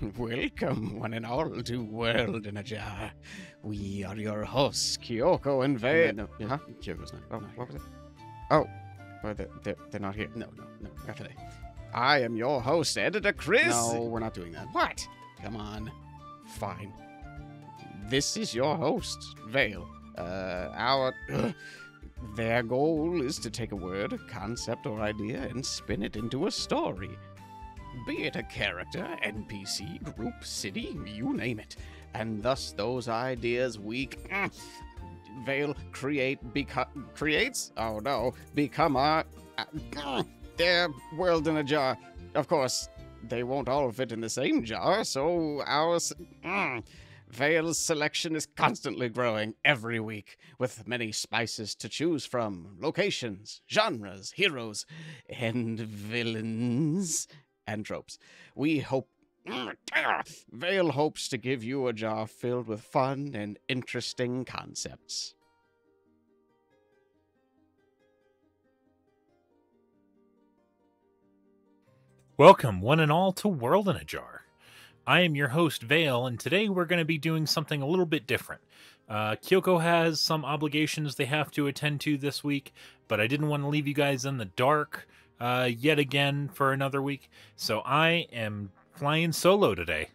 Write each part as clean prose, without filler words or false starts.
Welcome, one and all, to World in a Jar. We are your hosts, Kyoko and Vale. No, Huh? Kyoko's not. Oh, not what here. was it? Oh, well, they're not here. No, not today. I am your host, Editor Chris. No, we're not doing that. What? Come on. Fine. This is your host, Vale. Their goal is to take a word, concept, or idea and spin it into a story. Be it a character, NPC, group, city, you name it. And thus those ideas Vale become our their world in a jar. Of course, they won't all fit in the same jar, so Vale's selection is constantly growing every week, with many spices to choose from, locations, genres, heroes, and villains, and tropes. Vale hopes to give you a jar filled with fun and interesting concepts. Welcome, one and all, to World in a Jar. I am your host, Vale, and today we're going to be doing something a little bit different. Kyoko has some obligations they have to attend to this week, but I didn't want to leave you guys in the dark yet again for another week, so I am flying solo today.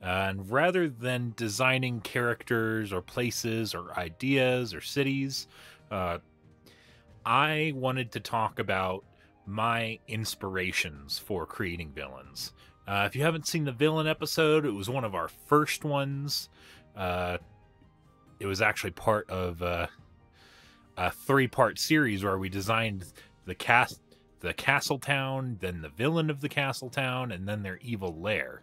And rather than designing characters or places or ideas or cities, I wanted to talk about my inspirations for creating villains. If you haven't seen the villain episode, it was one of our first ones. It was actually part of a 3-part series where we designed the castle town, then the villain of the castle town, and then their evil lair.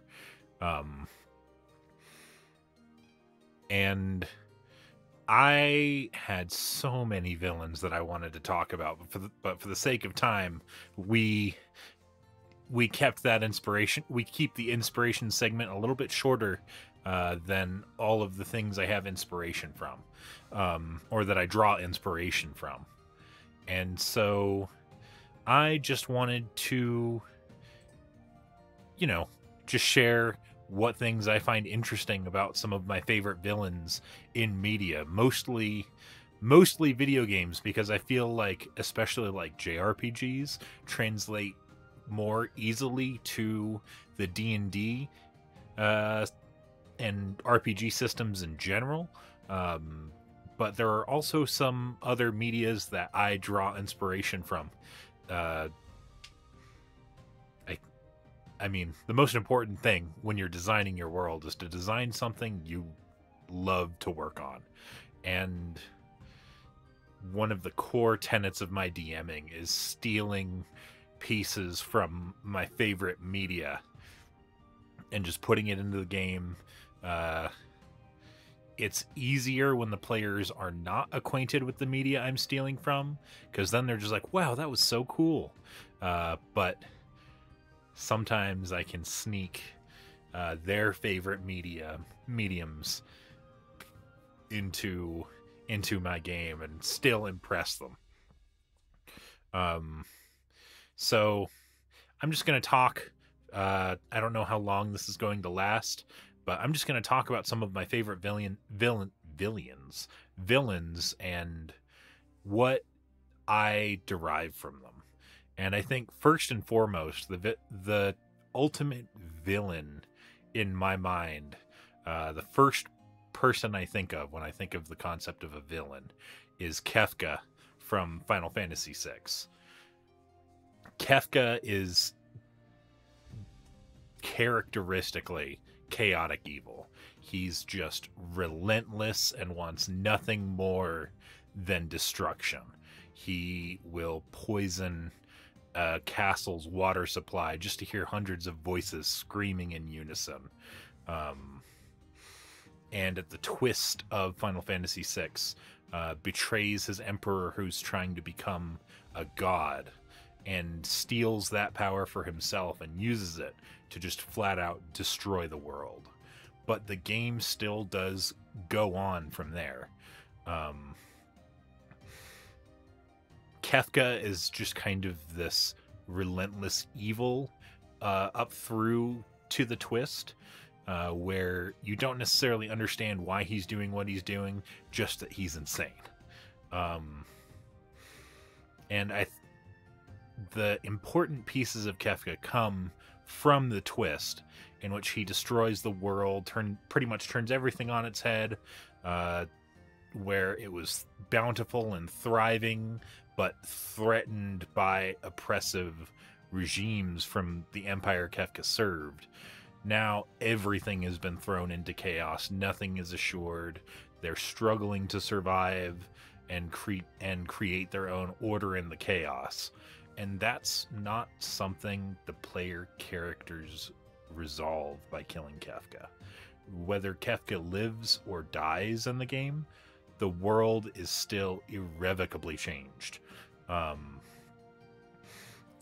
And I had so many villains that I wanted to talk about, but for the sake of time, we kept that inspiration. We keep the inspiration segment a little bit shorter than all of the things I have inspiration from, or that I draw inspiration from. And so I just wanted to, just share what things I find interesting about some of my favorite villains in media, mostly video games, because I feel like, especially like JRPGs, translate more easily to the D&D and RPG systems in general. But there are also some other medias that I draw inspiration from. I mean, the most important thing when you're designing your world is to design something you love to work on. And one of the core tenets of my DMing is stealing pieces from my favorite media and just putting it into the game. It's easier when the players are not acquainted with the media I'm stealing from, because then they're just like, wow, that was so cool. But sometimes I can sneak their favorite mediums into my game and still impress them. So I'm just going to talk. I don't know how long this is going to last, but I'm just going to talk about some of my favorite villains and what I derive from them. And I think first and foremost, the ultimate villain in my mind, the first person I think of when I think of the concept of a villain, is Kefka from Final Fantasy VI. Kefka is characteristically chaotic evil. He's just relentless and wants nothing more than destruction. He will poison a castle's water supply just to hear hundreds of voices screaming in unison. And at the twist of Final Fantasy VI, betrays his emperor who's trying to become a god, and steals that power for himself and uses it to just flat out destroy the world. But the game still does go on from there. Kefka is just kind of this relentless evil up through to the twist. where you don't necessarily understand why he's doing what he's doing, just that he's insane. And the important pieces of Kefka come from the twist, in which he destroys the world, pretty much turns everything on its head, where it was bountiful and thriving, but threatened by oppressive regimes from the empire Kefka served. Now everything has been thrown into chaos. Nothing is assured. They're struggling to survive and create their own order in the chaos. And that's not something the player characters resolve by killing Kefka. Whether Kefka lives or dies in the game, the world is still irrevocably changed.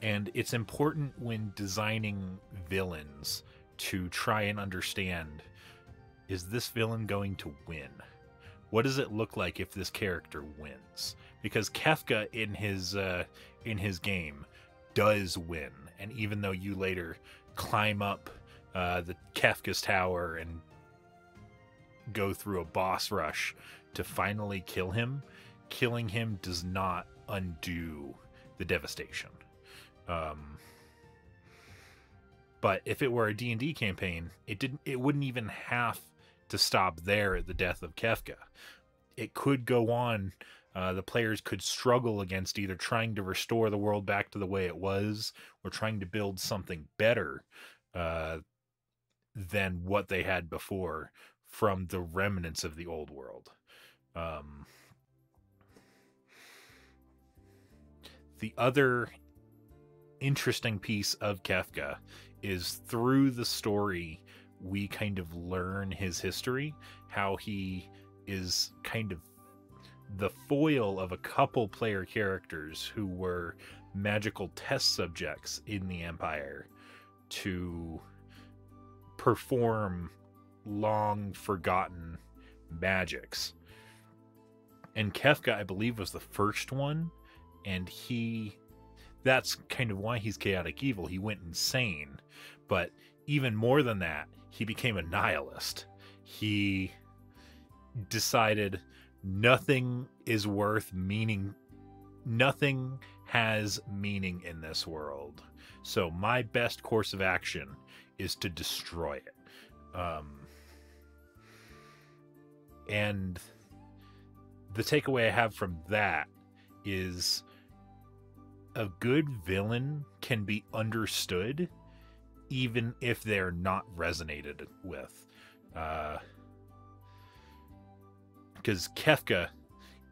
And it's important when designing villains to try and understand, is this villain going to win? What does it look like if this character wins? Because Kefka in his game does win, and even though you later climb up the Kefka's tower and go through a boss rush to finally kill him, killing him does not undo the devastation. But if it were a D&D campaign, it wouldn't even have to stop there at the death of Kefka. It could go on. The players could struggle against either trying to restore the world back to the way it was, or trying to build something better than what they had before from the remnants of the old world. The other interesting piece of Kefka is through the story we kind of learn his history, how he is kind of the foil of a couple player characters who were magical test subjects in the Empire to perform long forgotten magics. And Kefka, I believe, was the first one, and that's kind of why he's chaotic evil. He went insane, but even more than that, he became a nihilist. He decided nothing is worth meaning. Nothing has meaning in this world. So my best course of action is to destroy it. And the takeaway I have from that is a good villain can be understood even if they're not resonated with. Because Kefka,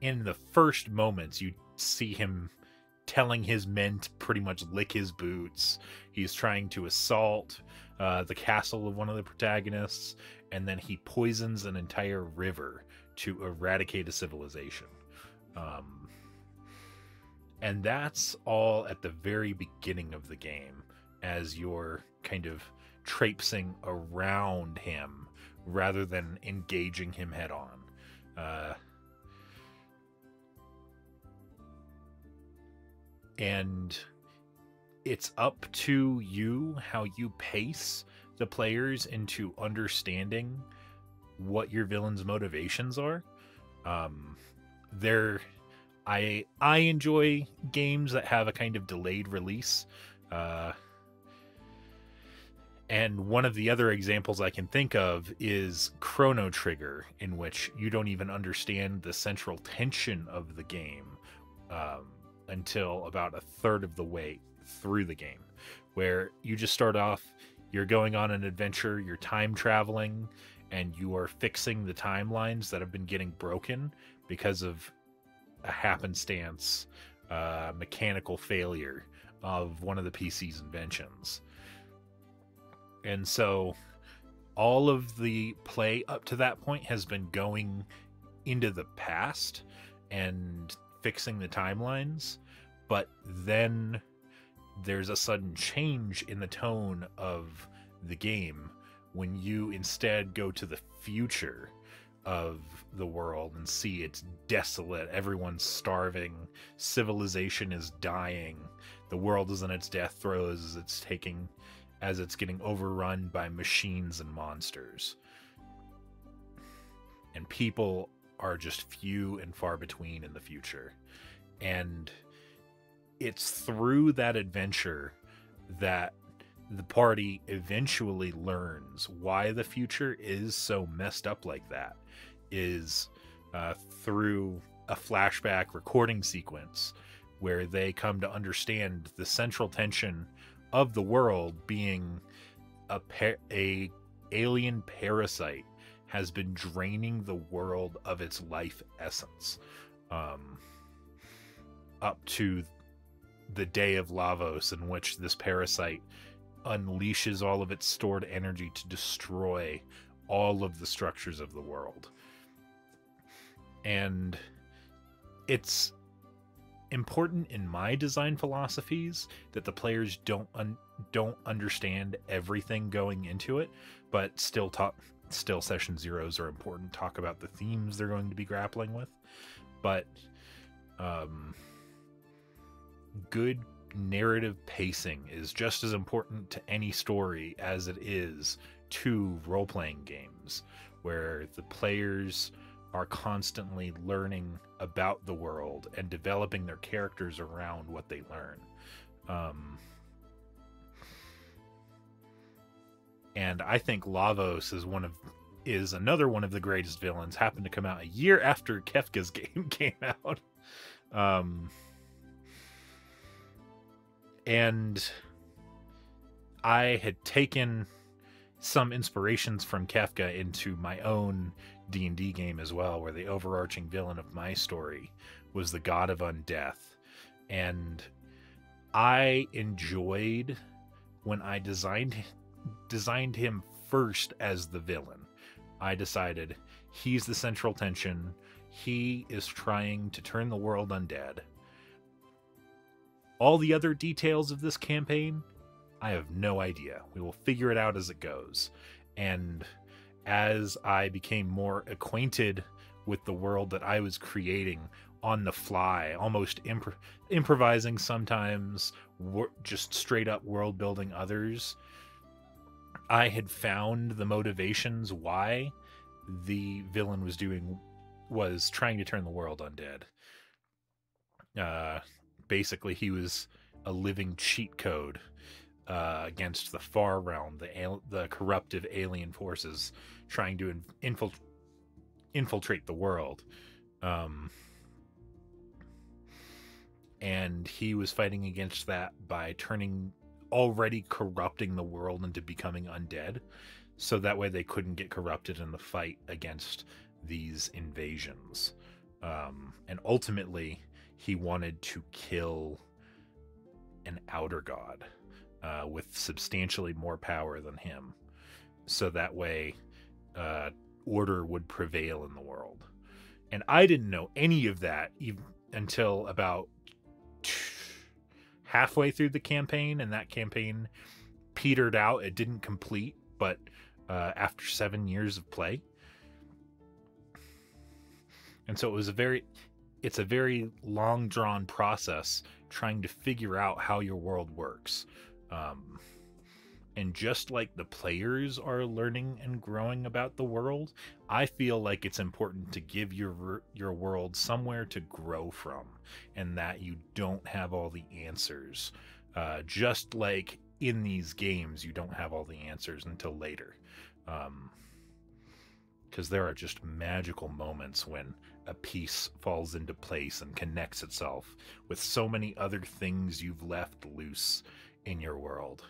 in the first moments, you see him telling his men to pretty much lick his boots. He's trying to assault the castle of one of the protagonists, and then he poisons an entire river to eradicate a civilization. And that's all at the very beginning of the game, as you're kind of traipsing around him rather than engaging him head on. And it's up to you how you pace the players into understanding what your villain's motivations are. I enjoy games that have a kind of delayed release. And one of the other examples I can think of is Chrono Trigger, in which you don't even understand the central tension of the game until about a third of the way through the game, where you just start off, you're going on an adventure, you're time traveling, and you are fixing the timelines that have been getting broken because of a happenstance mechanical failure of one of the PC's inventions. And so all of the play up to that point has been going into the past and fixing the timelines, but then there's a sudden change in the tone of the game when you instead go to the future of the world and see it's desolate, everyone's starving, civilization is dying, the world is in its death throes, it's taking as it's getting overrun by machines and monsters. And people are just few and far between in the future. And it's through that adventure that the party eventually learns why the future is so messed up like that, is through a flashback recording sequence where they come to understand the central tension of the world being a alien parasite has been draining the world of its life essence, up to the day of Lavos, in which this parasite unleashes all of its stored energy to destroy all of the structures of the world. And it's important in my design philosophies that the players don't understand everything going into it, but still session zeros are important. Talk about the themes they're going to be grappling with, but good narrative pacing is just as important to any story as it is to role-playing games, where the players are constantly learning about the world and developing their characters around what they learn. And I think Lavos is another one of the greatest villains. Happened to come out a year after Kefka's game came out. And I had taken some inspirations from Kefka into my own D&D game as well, where the overarching villain of my story was the god of undeath. And I enjoyed when I designed him first as the villain. I decided he's the central tension. He is trying to turn the world undead. All the other details of this campaign, I have no idea. We will figure it out as it goes. And as I became more acquainted with the world that I was creating on the fly, almost improvising sometimes, just straight up world building others, I had found the motivations why the villain was trying to turn the world undead. Basically, he was a living cheat code against the far realm, the corruptive alien forces trying to infiltrate the world. And he was fighting against that by already corrupting the world into becoming undead, so that way they couldn't get corrupted in the fight against these invasions. And ultimately, he wanted to kill an outer god with substantially more power than him, so that way order would prevail in the world. And I didn't know any of that even until about halfway through the campaign, and that campaign petered out. It didn't complete, but after 7 years of play. And so it's a very long drawn process trying to figure out how your world works. And just like the players are learning and growing about the world, I feel like it's important to give your world somewhere to grow from, and that you don't have all the answers. Just like in these games, you don't have all the answers until later. Because there are just magical moments when a piece falls into place and connects itself with so many other things you've left loose in your world.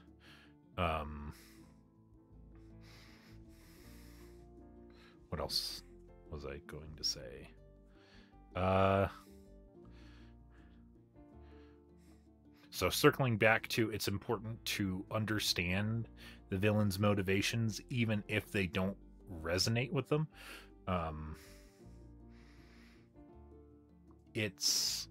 What else was I going to say? So circling back to, it's important to understand the villain's motivations, even if they don't resonate with them. It's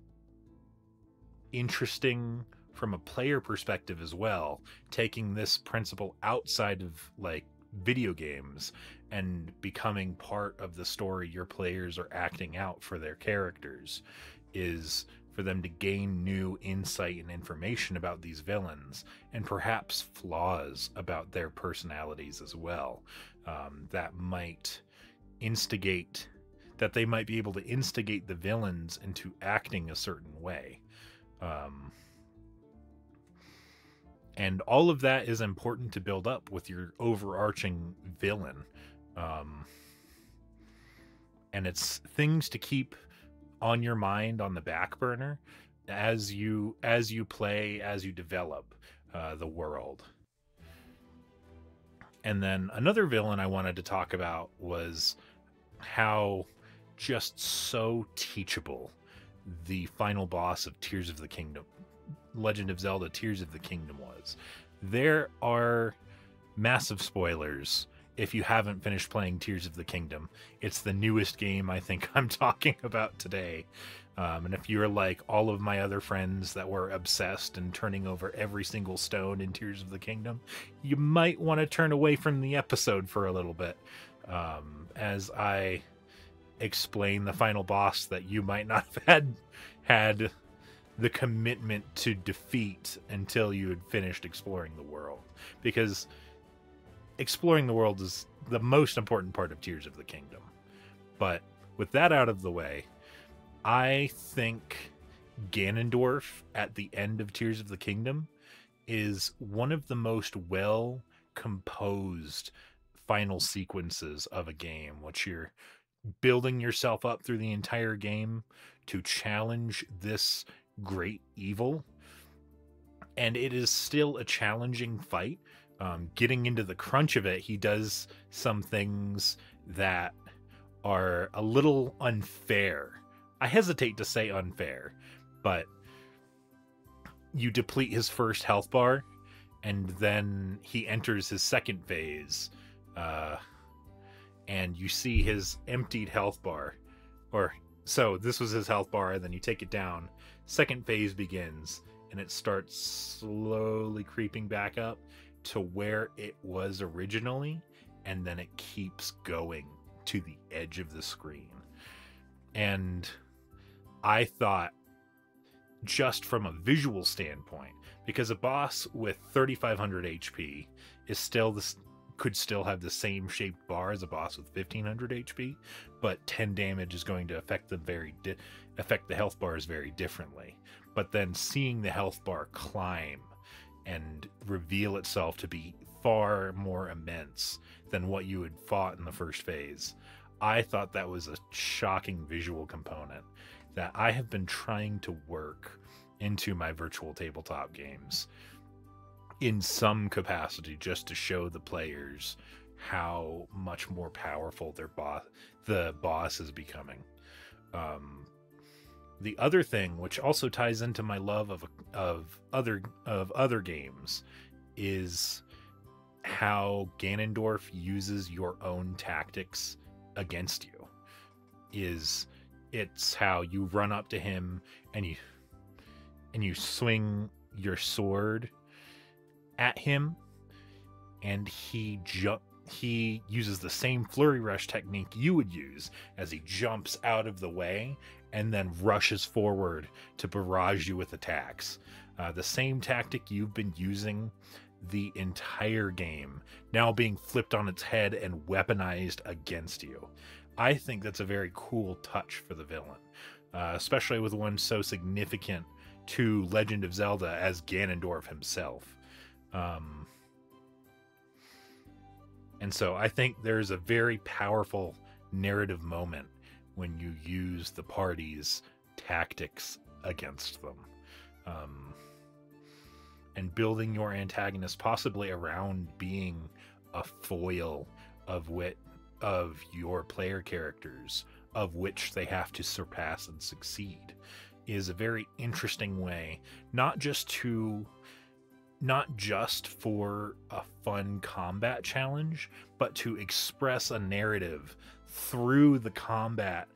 interesting from a player perspective as well, taking this principle outside of like video games and becoming part of the story your players are acting out for their characters, is for them to gain new insight and information about these villains, and perhaps flaws about their personalities as well, that might instigate, that they might be able to instigate the villains into acting a certain way. And all of that is important to build up with your overarching villain. And it's things to keep on your mind on the back burner as you play, as you develop the world. And then another villain I wanted to talk about was how just so teachable the final boss of Tears of the Kingdom, Legend of Zelda Tears of the Kingdom, was. There are massive spoilers if you haven't finished playing Tears of the Kingdom. It's the newest game I think I'm talking about today. And if you're like all of my other friends that were obsessed and turning over every single stone in Tears of the Kingdom, you might want to turn away from the episode for a little bit, as I explain the final boss that you might not have had the commitment to defeat until you had finished exploring the world. Because exploring the world is the most important part of Tears of the Kingdom. But with that out of the way, I think Ganondorf at the end of Tears of the Kingdom is one of the most well composed final sequences of a game, which you're building yourself up through the entire game to challenge this great evil. And it is still a challenging fight. Getting into the crunch of it, he does some things that are a little unfair. I hesitate to say unfair, but you deplete his first health bar, and then he enters his second phase, and you see his emptied health bar. So this was his health bar, and then you take it down. Second phase begins, and it starts slowly creeping back up to where it was originally, and then it keeps going to the edge of the screen. And I thought, just from a visual standpoint, because a boss with 3,500 HP is still could still have the same shaped bar as a boss with 1,500 HP, but 10 damage is going to affect affect the health bars very differently. But then seeing the health bar climb and reveal itself to be far more immense than what you had fought in the first phase, I thought that was a shocking visual component that I have been trying to work into my virtual tabletop games in some capacity, just to show the players how much more powerful the boss is becoming. The other thing, which also ties into my love of other games, is how Ganondorf uses your own tactics against you. It's how you run up to him and you swing your sword at him, and he uses the same flurry rush technique you would use, as he jumps out of the way and then rushes forward to barrage you with attacks. The same tactic you've been using the entire game, now being flipped on its head and weaponized against you. I think that's a very cool touch for the villain, especially with one so significant to Legend of Zelda as Ganondorf himself. And so I think there's a very powerful narrative moment when you use the party's tactics against them. And building your antagonist possibly around being a foil of your player characters, of which they have to surpass and succeed, is a very interesting way, not just for a fun combat challenge, but to express a narrative through the combat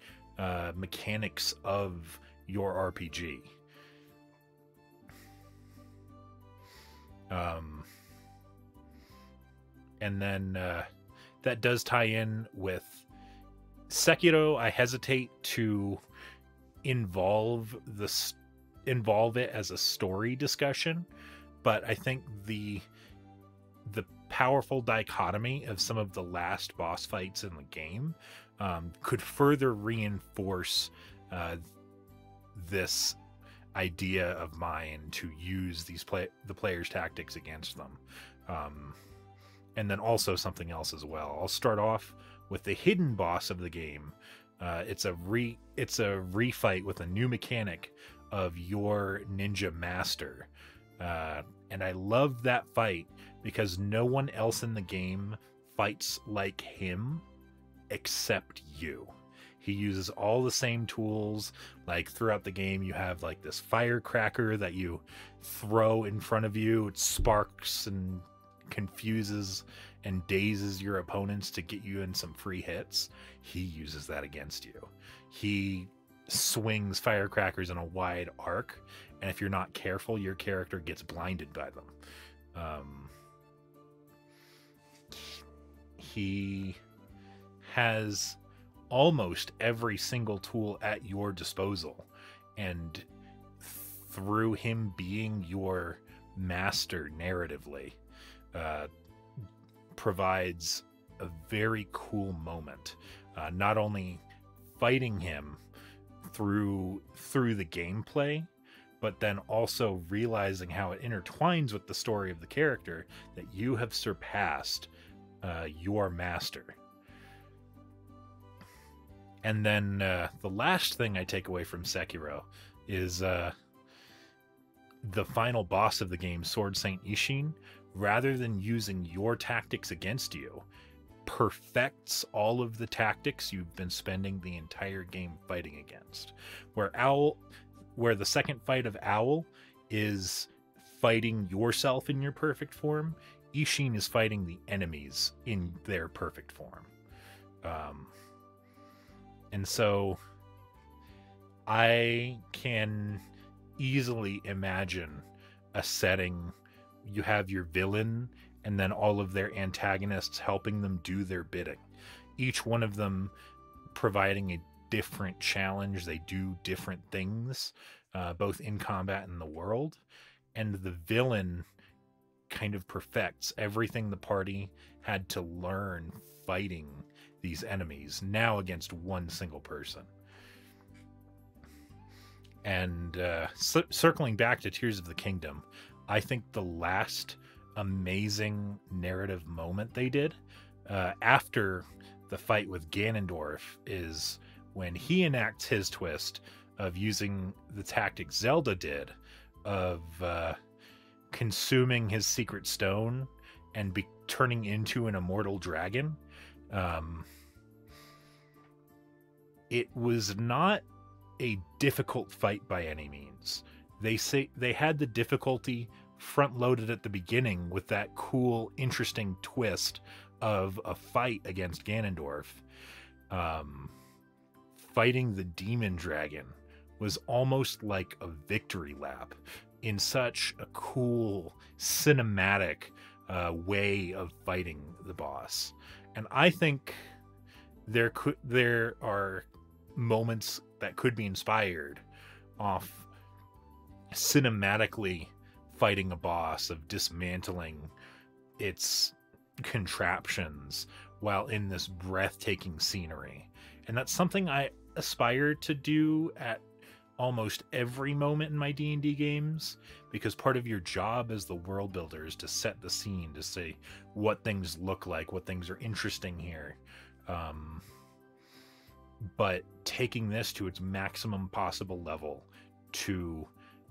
mechanics of your RPG. And then that does tie in with Sekiro. I hesitate to involve involve it as a story discussion, but I think the powerful dichotomy of some of the last boss fights in the game could further reinforce this idea of mine to use the players' tactics against them. And then also something else as well. I'll start off with the hidden boss of the game. It's a refight with a new mechanic of your ninja master. And I love that fight because no one else in the game fights like him except you. He uses all the same tools. Like throughout the game, you have like this firecracker that you throw in front of you. It sparks and confuses and dazes your opponents to get you in some free hits. He uses that against you. He swings firecrackers in a wide arc, and if you're not careful, your character gets blinded by them. He has almost every single tool at your disposal, and through him being your master narratively, provides a very cool moment. Not only fighting him through the gameplay, but then also realizing how it intertwines with the story of the character that you have surpassed your master. And then the last thing I take away from Sekiro is the final boss of the game, Sword Saint Ishin, rather than using your tactics against you, perfects all of the tactics you've been spending the entire game fighting against. Where the second fight of Owl is fighting yourself in your perfect form, Ishin is fighting the enemies in their perfect form. And so I can easily imagine a setting. You have your villain and then all of their antagonists helping them do their bidding. Each one of them providing a different challenge. They do different things, both in combat and the world. And the villain kind of perfects everything the party had to learn fighting these enemies, now against one single person. And circling back to Tears of the Kingdom, I think the last amazing narrative moment they did after the fight with Ganondorf is when he enacts his twist of using the tactic Zelda did of consuming his secret stone and turning into an immortal dragon. It was not a difficult fight by any means. They say they had the difficulty front loaded at the beginning with that cool, interesting twist of a fight against Ganondorf. Fighting the demon dragon was almost like a victory lap in such a cool cinematic way of fighting the boss. And I think there are moments that could be inspired off cinematically fighting a boss, of dismantling its contraptions while in this breathtaking scenery. And that's something I aspire to do at almost every moment in my D&D games, because part of your job as the world builder is to set the scene, to say what things look like, what things are interesting here. But taking this to its maximum possible level to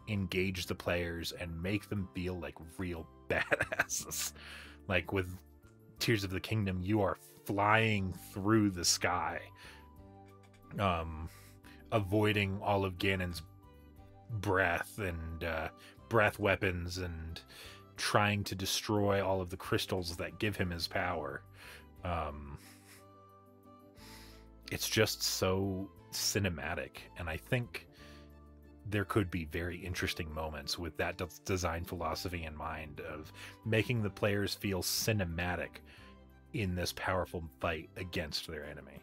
engage the players and make them feel like real badasses. Like with Tears of the Kingdom, you are flying through the sky, avoiding all of Ganon's breath and breath weapons, and trying to destroy all of the crystals that give him his power. It's just so cinematic, and I think there could be very interesting moments with that design philosophy in mind, of making the players feel cinematic in this powerful fight against their enemy.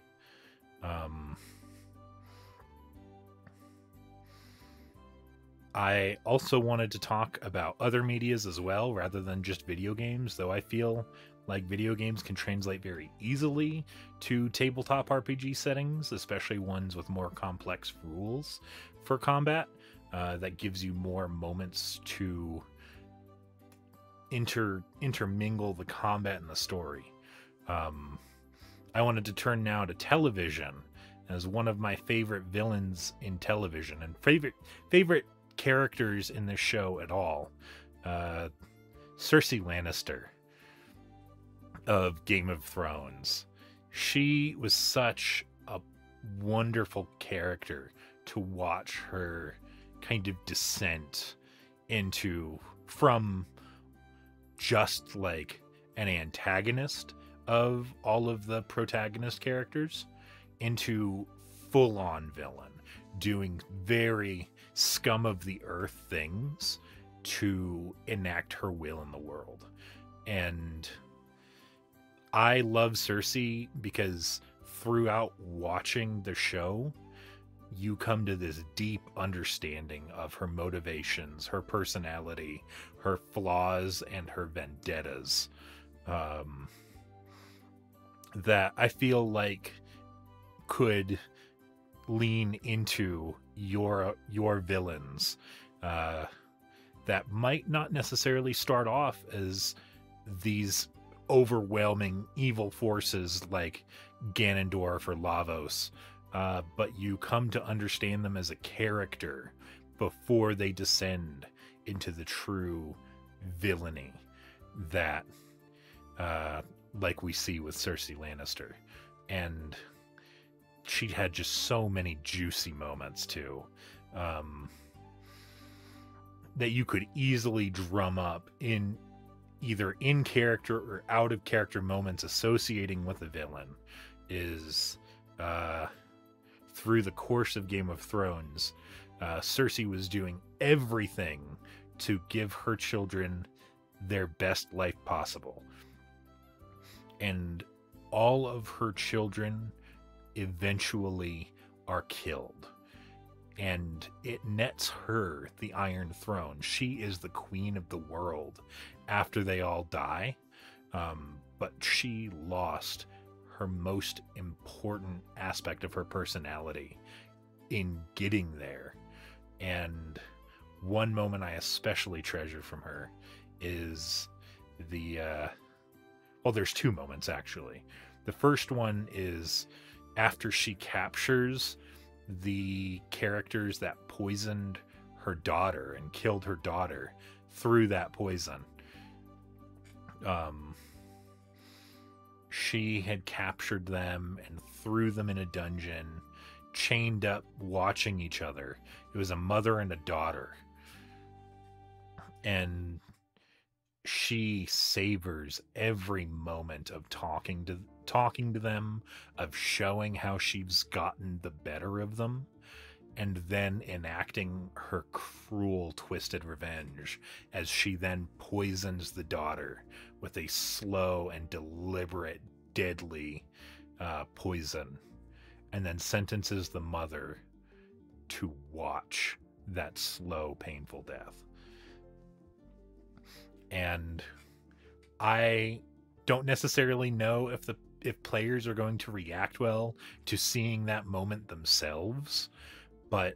I also wanted to talk about other medias as well, rather than just video games, though I feel like video games can translate very easily to tabletop RPG settings, especially ones with more complex rules for combat. That gives you more moments to intermingle the combat and the story. I wanted to turn now to television, as one of my favorite villains in television and favorite characters in this show at all, Cersei Lannister of Game of Thrones. She was such a wonderful character to watch her kind of descent from just like an antagonist of all of the protagonist characters into full-on villain, doing very scum of the earth things to enact her will in the world. And I love Cersei because throughout watching the show, you come to this deep understanding of her motivations, her personality, her flaws, and her vendettas, that I feel like could lean into your villains, that might not necessarily start off as these overwhelming evil forces like Ganondorf or Lavos, but you come to understand them as a character before they descend into the true villainy that like we see with Cersei Lannister. And she had just so many juicy moments too, that you could easily drum up in either in character or out of character moments associating with a villain. Is through the course of Game of Thrones, Cersei was doing everything to give her children their best life possible, and all of her children eventually are killed, and it nets her the Iron Throne. She is the queen of the world after they all die, but she lost her most important aspect of her personality in getting there. And one moment I especially treasure from her is there's two moments actually. The first one is after she captures the characters that poisoned her daughter and killed her daughter through that poison. She had captured them and threw them in a dungeon, chained up, watching each other. It was a mother and a daughter. And she savors every moment of talking to them, of showing how she's gotten the better of them, and then enacting her cruel, twisted revenge as she then poisons the daughter with a slow and deliberate, deadly poison, and then sentences the mother to watch that slow, painful death. And I don't necessarily know if players are going to react well to seeing that moment themselves, but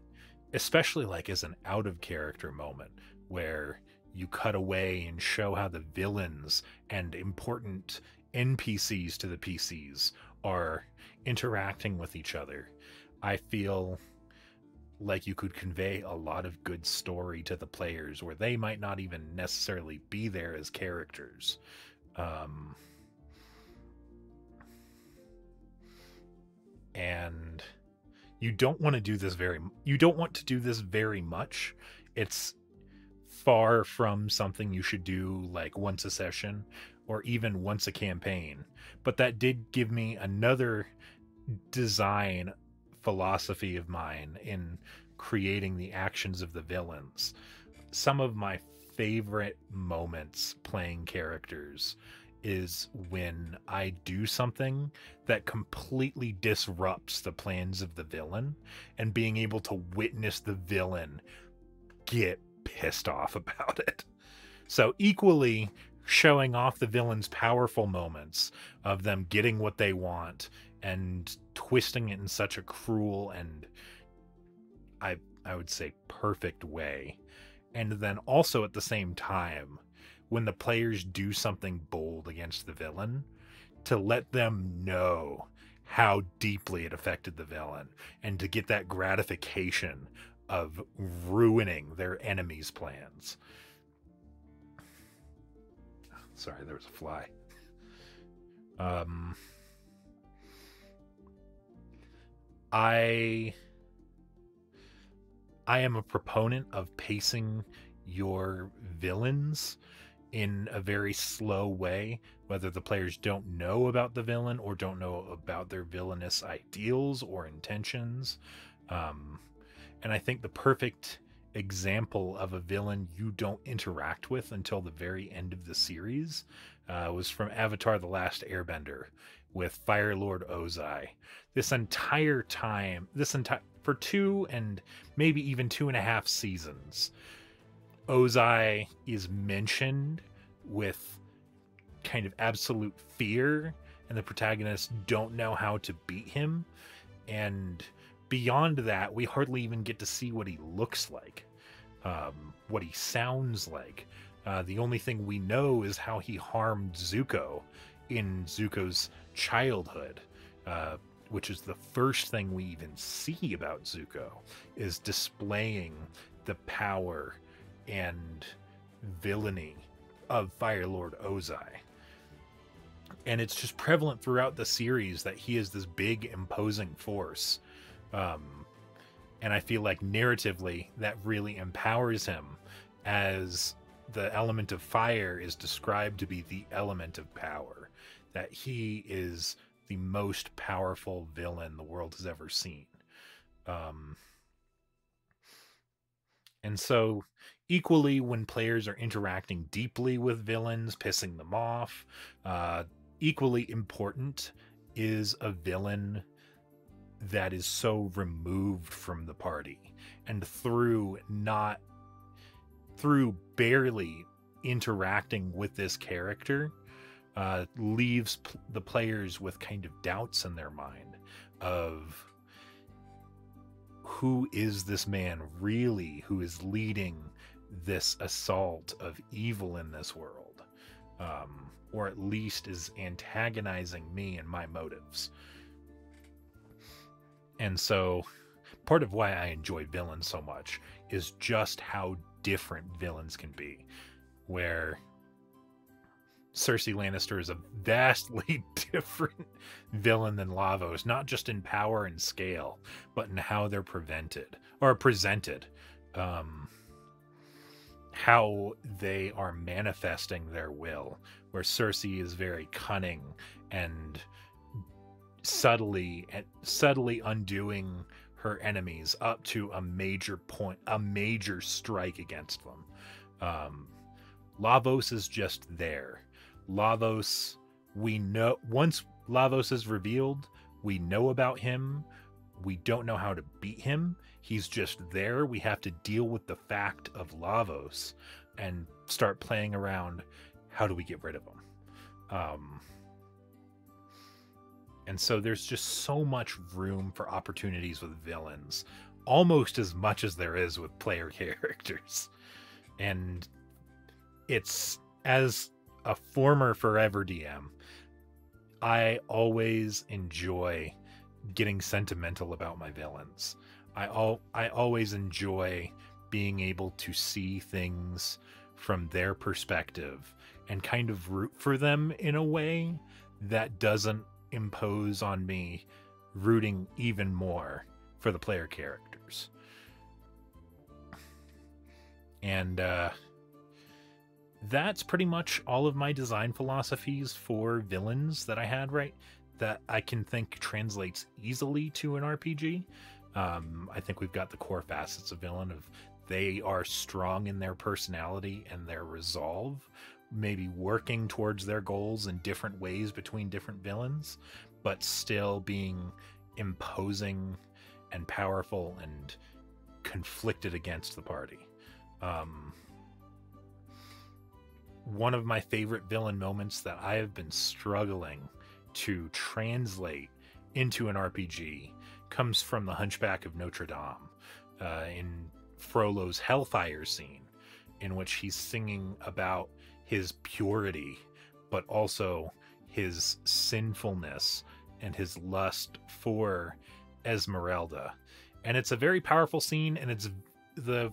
especially like as an out of character moment where you cut away and show how the villains and important NPCs to the PCs are interacting with each other, I feel like you could convey a lot of good story to the players where they might not even necessarily be there as characters. And you don't want to do this very much. It's far from something you should do like once a session or even once a campaign, but that did give me another design philosophy of mine in creating the actions of the villains. Some of my favorite moments playing characters is when I do something that completely disrupts the plans of the villain, and being able to witness the villain get pissed off about it. So equally showing off the villain's powerful moments of them getting what they want and twisting it in such a cruel and I would say perfect way. And then also at the same time, when the players do something bold against the villain, to let them know how deeply it affected the villain and to get that gratification of ruining their enemy's plans. Sorry, there was a fly. I am a proponent of pacing your villains in a very slow way, whether the players don't know about the villain or don't know about their villainous ideals or intentions. And I think the perfect example of a villain you don't interact with until the very end of the series was from Avatar: The Last Airbender with Fire Lord Ozai. This entire time, for 2 and maybe even 2.5 seasons, Ozai is mentioned with kind of absolute fear, and the protagonists don't know how to beat him. And beyond that, we hardly even get to see what he looks like, what he sounds like. The only thing we know is how he harmed Zuko in Zuko's childhood, which is the first thing we even see about Zuko, is displaying the power and villainy of Fire Lord Ozai. And it's just prevalent throughout the series that he is this big, imposing force. And I feel like narratively that really empowers him, as the element of fire is described to be the element of power, that he is the most powerful villain the world has ever seen. And so equally, when players are interacting deeply with villains, pissing them off, equally important is a villain that is so removed from the party, and through barely interacting with this character, leaves the players with kind of doubts in their mind of who is this man really who is leading this assault of evil in this world, or at least is antagonizing me and my motives. And so part of why I enjoy villains so much is just how different villains can be, where Cersei Lannister is a vastly different villain than Lavos, not just in power and scale, but in how they're presented, how they are manifesting their will, where Cersei is very cunning and subtly undoing her enemies up to a major strike against them. Lavos is just there. Lavos, we know, once Lavos is revealed, we know about him. We don't know how to beat him. He's just there. We have to deal with the fact of Lavos and start playing around. How do we get rid of him? And so there's just so much room for opportunities with villains, almost as much as there is with player characters. And it's, as a former forever DM, I always enjoy getting sentimental about my villains. I always enjoy being able to see things from their perspective and kind of root for them in a way that doesn't impose on me rooting even more for the player characters. And that's pretty much all of my design philosophies for villains that I had, that I can think translates easily to an RPG. I think we've got the core facets of villain of they are strong in their personality and their resolve, maybe working towards their goals in different ways between different villains, but still being imposing and powerful and conflicted against the party. Um, one of my favorite villain moments that I have been struggling to translate into an RPG comes from the Hunchback of Notre Dame, in Frollo's Hellfire scene, in which he's singing about his purity, but also his sinfulness and his lust for Esmeralda. And it's a very powerful scene, and it's the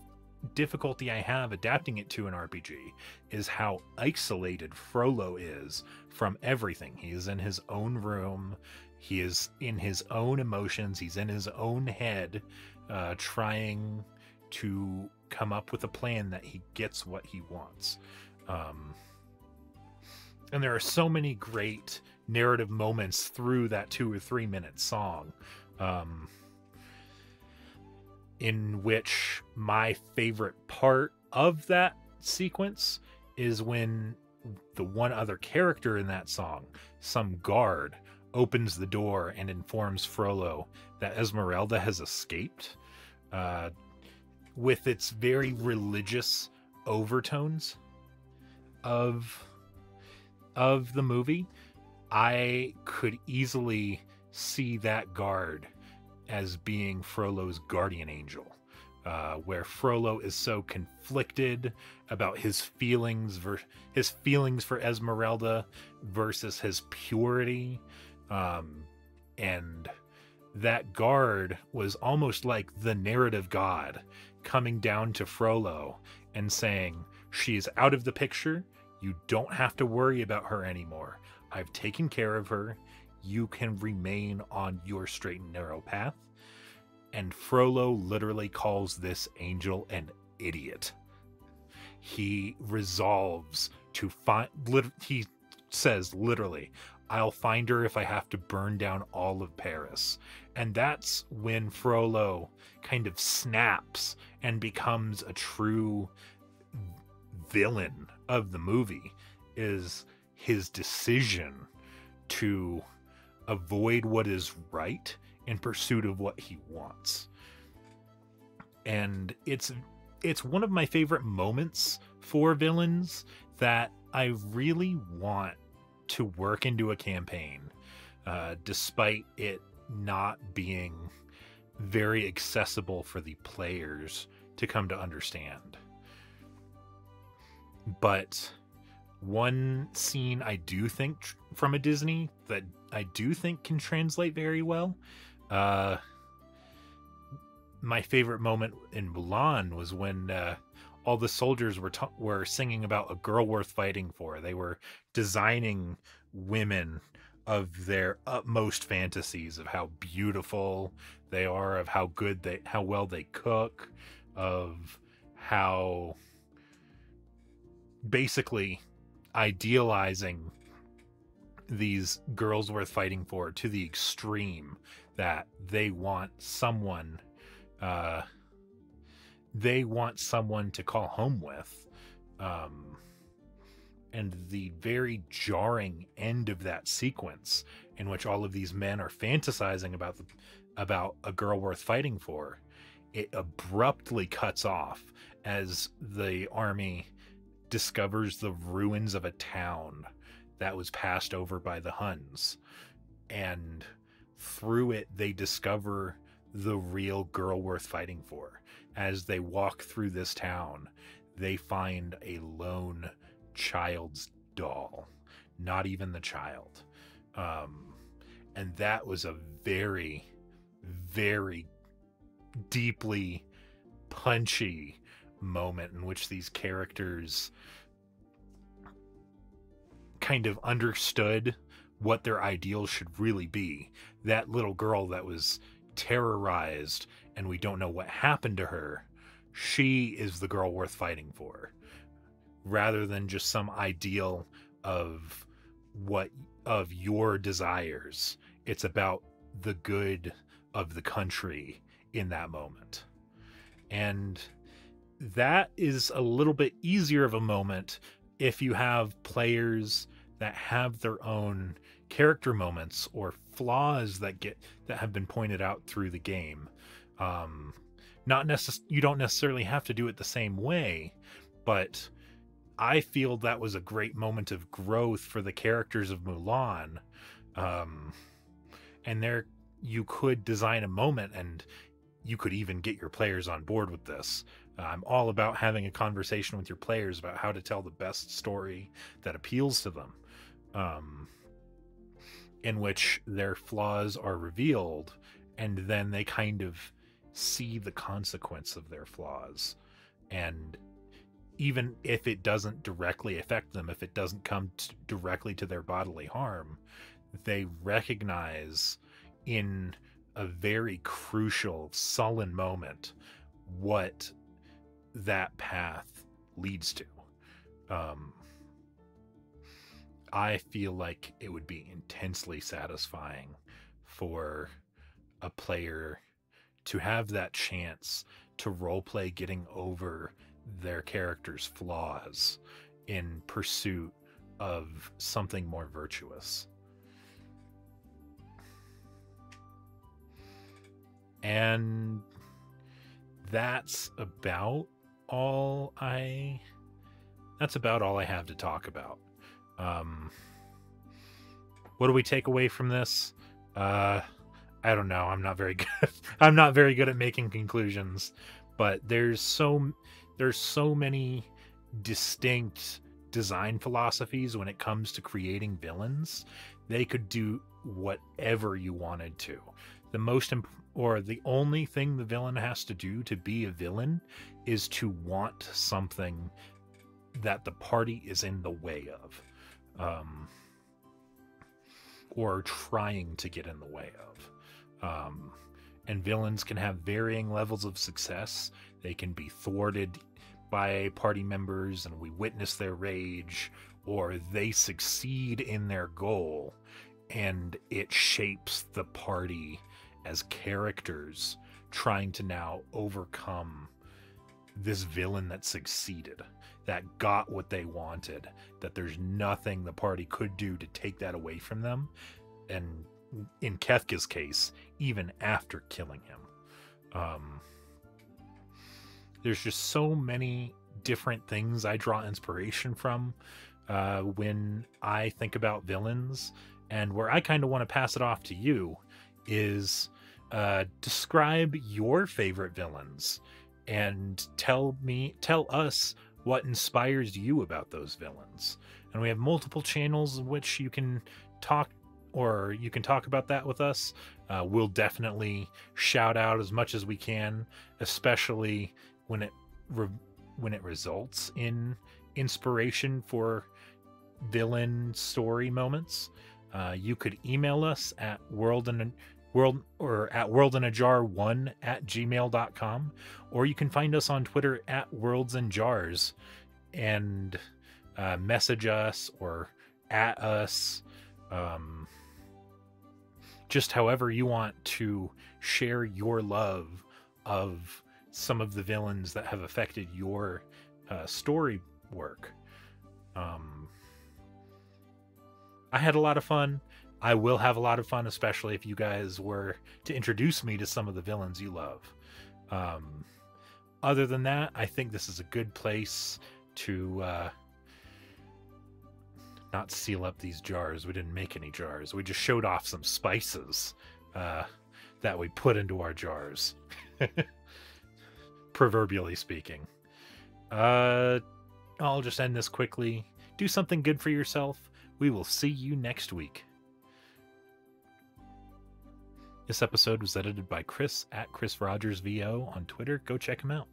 difficulty I have adapting it to an RPG is how isolated Frollo is from everything. He is in his own room, he is in his own emotions, he's in his own head, trying to come up with a plan that he gets what he wants. And there are so many great narrative moments through that 2 or 3 minute song, in which my favorite part of that sequence is when the one other character in that song, some guard, opens the door and informs Frollo that Esmeralda has escaped, with its very religious overtones of the movie. I could easily see that guard as being Frollo's guardian angel, where Frollo is so conflicted about his feelings for Esmeralda versus his purity, and that guard was almost like the narrative god coming down to Frollo and saying, "She is out of the picture. You don't have to worry about her anymore. I've taken care of her. You can remain on your straight and narrow path." And Frollo literally calls this angel an idiot. He resolves to find, he says literally, "I'll find her if I have to burn down all of Paris." And that's when Frollo kind of snaps and becomes a true villain of the movie, is his decision to avoid what is right in pursuit of what he wants. And it's one of my favorite moments for villains that I really want to work into a campaign, despite it not being very accessible for the players to come to understand. But one scene I do think from a Disney that I do think can translate very well, my favorite moment in Mulan was when all the soldiers were singing about a girl worth fighting for. They were designing women of their utmost fantasies of how beautiful they are, of how well they cook, of how basically idealizing these girls worth fighting for to the extreme that they want someone to call home with. And the very jarring end of that sequence, in which all of these men are fantasizing about a girl worth fighting for, it abruptly cuts off as the army discovers the ruins of a town that was passed over by the Huns, and through it they discover the real girl worth fighting for. As they walk through this town, they find a lone child's doll, not even the child, and that was a very, very deeply punchy moment in which these characters kind of understood what their ideals should really be. That little girl that was terrorized and we don't know what happened to her, she is the girl worth fighting for, rather than just some ideal of your desires. It's about the good of the country in that moment. And that is a little bit easier of a moment if you have players that have their own character moments or flaws that have been pointed out through the game. you don't necessarily have to do it the same way, but I feel that was a great moment of growth for the characters of Mulan. And there you could design a moment, and you could even get your players on board with this. I'm all about having a conversation with your players about how to tell the best story that appeals to them, in which their flaws are revealed, and then they kind of see the consequence of their flaws. And even if it doesn't directly affect them, if it doesn't come directly to their bodily harm, they recognize in a very crucial, sullen moment what that path leads to. I feel like it would be intensely satisfying for a player to have that chance to roleplay getting over their character's flaws in pursuit of something more virtuous. And that's about all I have to talk about. What do we take away from this? I don't know. I'm not very good. I'm not very good at making conclusions, but there's so many distinct design philosophies when it comes to creating villains. They could do whatever you wanted to. The only thing the villain has to do to be a villain is to want something that the party is in the way of, or trying to get in the way of. And villains can have varying levels of success. They can be thwarted by party members and we witness their rage, or they succeed in their goal and it shapes the party as characters trying to now overcome this villain that succeeded, that got what they wanted, that there's nothing the party could do to take that away from them. And in Kefka's case, even after killing him. There's just so many different things I draw inspiration from when I think about villains, and where I kind of want to pass it off to you is describe your favorite villains and tell us what inspires you about those villains. And we have multiple channels in which you can talk about that with us. We'll definitely shout out as much as we can, especially when it results in inspiration for villain story moments. You could email us at worldinajar1@gmail.com, or you can find us on Twitter at worldsandjars and message us or at us. Just however you want to share your love of some of the villains that have affected your story work. I had a lot of fun. I will have a lot of fun, especially if you guys were to introduce me to some of the villains you love. Other than that, I think this is a good place to not seal up these jars. We didn't make any jars. We just showed off some spices that we put into our jars. Proverbially speaking. I'll just end this quickly. Do something good for yourself. We will see you next week. This episode was edited by Chris at ChrisRogersVO on Twitter. Go check him out.